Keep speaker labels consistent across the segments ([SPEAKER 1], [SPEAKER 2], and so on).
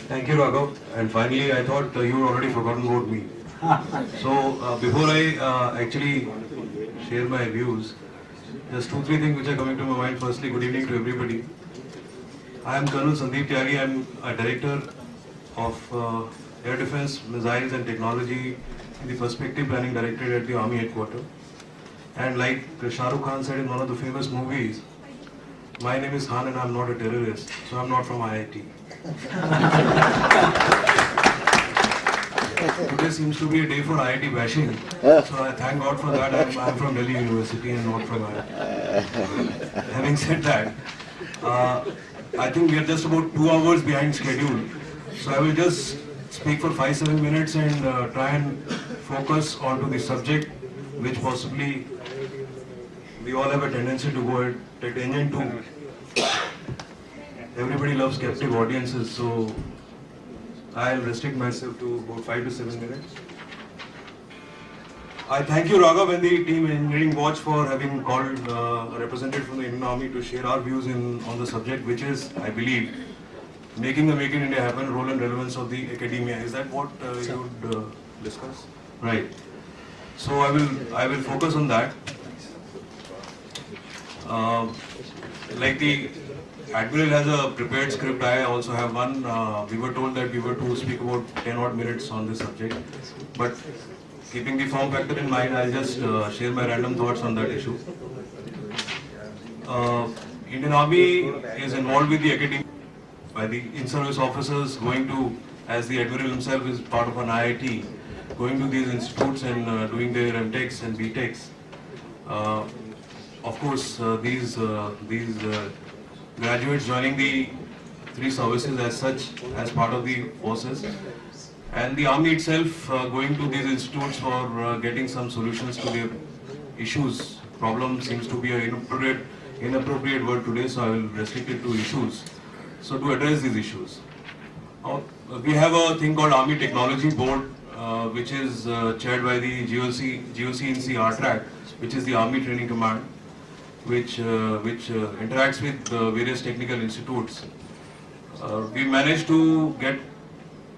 [SPEAKER 1] Thank you, Raghav. And finally, I thought you had already forgotten about me. So, before I actually share my views, just two, three things which are coming to my mind. Firstly, good evening to everybody. I am Colonel Sandeep Tyagi. I am a director of Air Defense, Missiles and Technology in the Perspective Planning Directorate at the Army Headquarters. And like Shah Rukh Khan said in one of the famous movies, my name is Khan and I am not a terrorist, so I am not from IIT. Today seems to be a day for IIT bashing, so I thank God for that. I'm from Delhi University and not from IIT. Having said that, I think we are just about 2 hours behind schedule, so I will just speak for 5-7 minutes and try and focus onto the subject which possibly we all have a tendency to go at tangent to. Everybody loves captive audiences, so I'll restrict myself to about 5 to 7 minutes. I thank you, Raghav, and the team Engineering Watch for having called a representative from the Indian Army to share our views on the subject, which is, I believe, making the Make in India happen, role and relevance of the academia. Is that what you would discuss? Right. So I will focus on that. Like the Admiral has a prepared script, I also have one. We were told that we were to speak about 10 odd minutes on this subject, but keeping the form factor in mind, I'll just share my random thoughts on that issue. Indian Army is involved with the academy by the in-service officers going to, as the Admiral himself is part of an IIT, going to these institutes and doing their MTechs and BTechs. Of course, these graduates joining the three services as such, as part of the forces, and the Army itself going to these institutes for getting some solutions to their issues. Problem seems to be an inappropriate word today, so I will restrict it to issues. So to address these issues, we have a thing called Army Technology Board, which is chaired by the GOC-INC RTRAC, which is the Army Training Command, which interacts with various technical institutes. We managed to get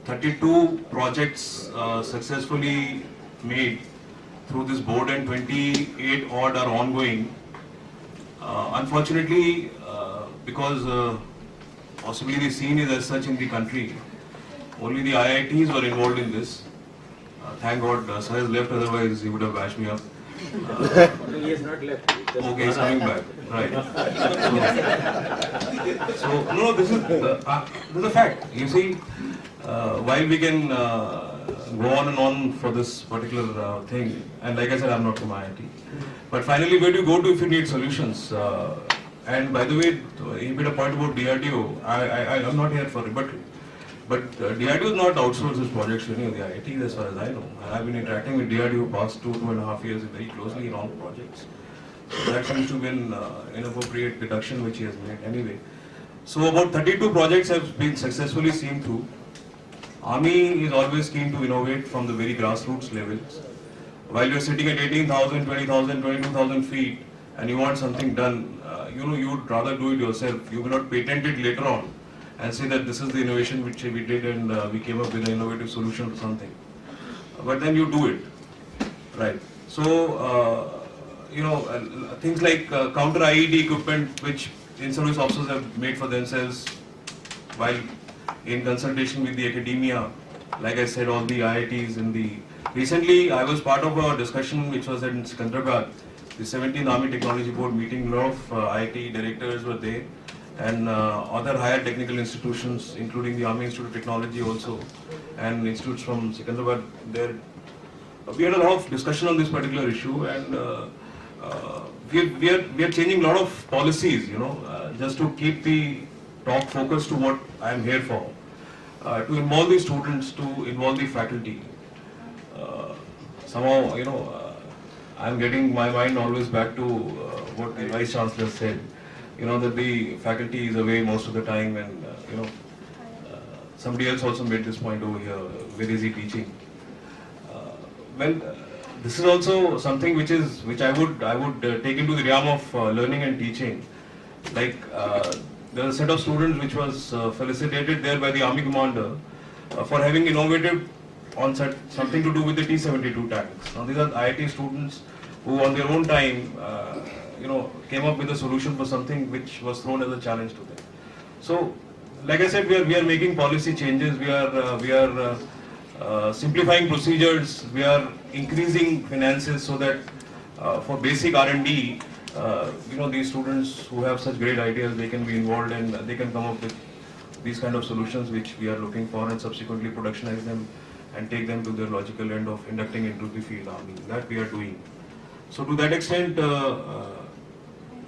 [SPEAKER 1] 32 projects successfully made through this board, and 28 odd are ongoing. Unfortunately, because possibly the scene is as such in the country, only the IITs were involved in this. Thank God Sir has left, otherwise he would have bashed me up.
[SPEAKER 2] He has not left.
[SPEAKER 1] Okay, he's coming back. Right. So no, this is a fact. You see, while we can go on and on for this particular thing, and like I said, I'm not from IIT. But finally, where do you go to if you need solutions? And by the way, you made a point about DRDO. I'm not here for it, but DRDO is not outsourced this project to any of the IITs as far as I know. I've been interacting with DRDO past 2.5 years very closely in all projects. So that seems to be an inappropriate deduction which he has made anyway. So about 32 projects have been successfully seen through. Army is always keen to innovate from the very grassroots levels. While you're sitting at 18,000, 20,000, 22,000 feet and you want something done, you would rather do it yourself. You will not patent it later on and say that this is the innovation which we did and we came up with an innovative solution to something. But then you do it, right? So, things like counter IED equipment which in-service officers have made for themselves while in consultation with the academia, like I said, all the IITs in the... Recently, I was part of a discussion which was in Sikandragarh, the 17th Army Technology Board meeting. A lot of IIT directors were there, and other higher technical institutions, including the Army Institute of Technology also, and institutes from Sikandragarh there. We had a lot of discussion on this particular issue, and we are changing a lot of policies, just to keep the talk focused to what I am here for, to involve the students, to involve the faculty. Somehow, I am getting my mind always back to what the Vice Chancellor said, that the faculty is away most of the time, and somebody else also made this point over here, where is he teaching? Well, this is also something which I would take into the realm of learning and teaching. Like there was a set of students which was felicitated there by the Army Commander for having innovated on something to do with the T-72 tanks. Now these are IIT students who on their own time, came up with a solution for something which was thrown as a challenge to them. So, like I said, we are making policy changes, we are simplifying procedures, we are increasing finances so that for basic R&D, these students who have such great ideas, they can be involved and they can come up with these kind of solutions which we are looking for, and subsequently productionize them and take them to their logical end of inducting into the field army. That we are doing. So to that extent,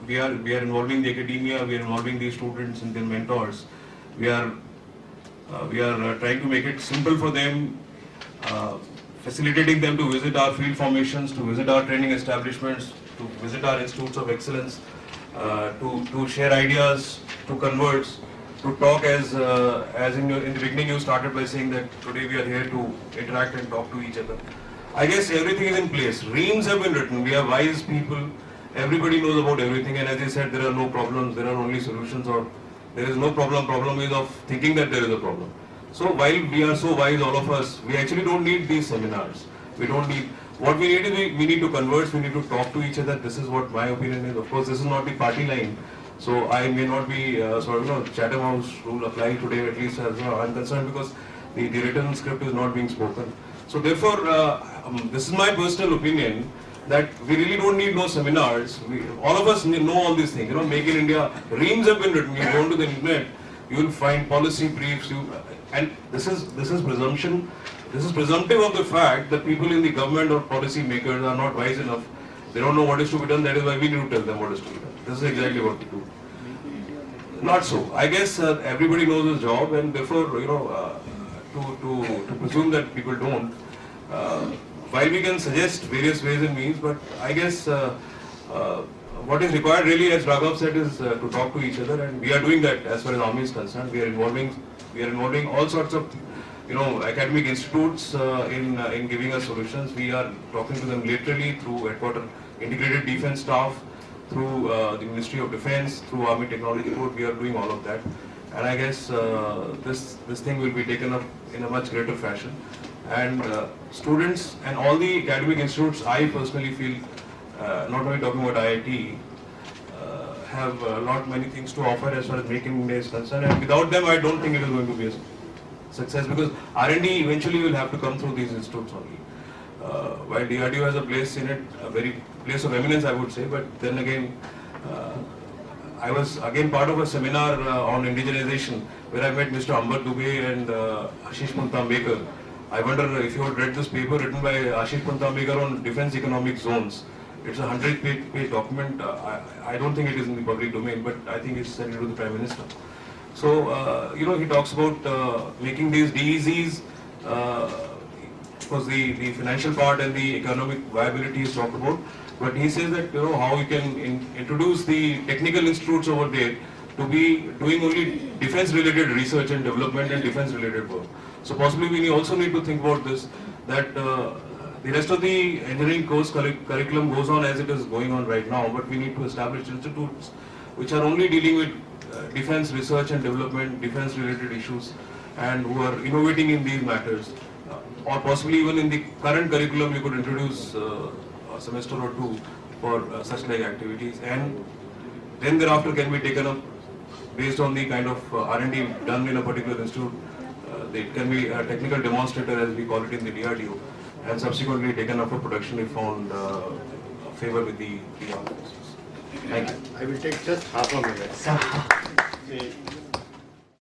[SPEAKER 1] we are involving the academia, we are involving the students and their mentors. We are trying to make it simple for them, facilitating them to visit our field formations, to visit our training establishments, to visit our institutes of excellence, to share ideas, to converse, to talk as in the beginning you started by saying that today we are here to interact and talk to each other. I guess everything is in place. Reams have been written. We are wise people. Everybody knows about everything, and as I said, there are no problems. There are only solutions, or there is no problem. Problem is of thinking that there is a problem. So while we are so wise, all of us, we actually don't need these seminars. We don't need. What we need is we need to converse. We need to talk to each other. This is what my opinion is. Of course, this is not the party line. So I may not be Chatham House rule applying today, at least as I'm concerned, because the written script is not being spoken. So therefore, this is my personal opinion that we really don't need no seminars. All of us know all these things. Make in India, reams have been written. You go onto the internet, you will find policy briefs. And this is presumption. This is presumptive of the fact that people in the government or policy makers are not wise enough. They don't know what is to be done. That is why we need to tell them what is to be done. This is exactly what we do. Not so. I guess everybody knows his job, and therefore, to presume that people don't, while we can suggest various ways and means, but I guess what is required really, as Raghav said, is to talk to each other, and we are doing that as far as Army is concerned. We are involving all sorts of academic institutes in giving us solutions. We are talking to them literally through headquarter integrated defense staff, through the Ministry of Defense, through Army Technology Board. We are doing all of that, and I guess this thing will be taken up in a much greater fashion. And students and all the academic institutes, I personally feel, not only talking about IIT, have many things to offer as far as Make in India is concerned. And without them, I don't think it is going to be a success, because R&D eventually will have to come through these institutes only. While DRDO has a place in it, a very place of eminence, I would say, but then again, I was again part of a seminar on indigenization where I met Mr. Ambar Dubey and Ashish Puntambekar. I wonder if you had read this paper written by Ashish Puntambekar on defense economic zones. It's a 100-page document. I don't think it is in the public domain, but I think it's sent to the Prime Minister. So, he talks about making these DEZs, because the financial part and the economic viability is talked about, but he says that, how we can introduce the technical institutes over there to be doing only defense-related research and development and defense-related work. So possibly we also need to think about this, that the rest of the engineering course curriculum goes on as it is going on right now, but we need to establish institutes which are only dealing with defense research and development, defense-related issues, and who are innovating in these matters. Or possibly even in the current curriculum, you could introduce a semester or two for such like activities, and then thereafter can be taken up based on the kind of R&D done in a particular institute. It can be a technical demonstrator, as we call it in the DRDO, and subsequently taken up for production if found favor with the armed forces. Thank you.
[SPEAKER 3] I will take just half a minute.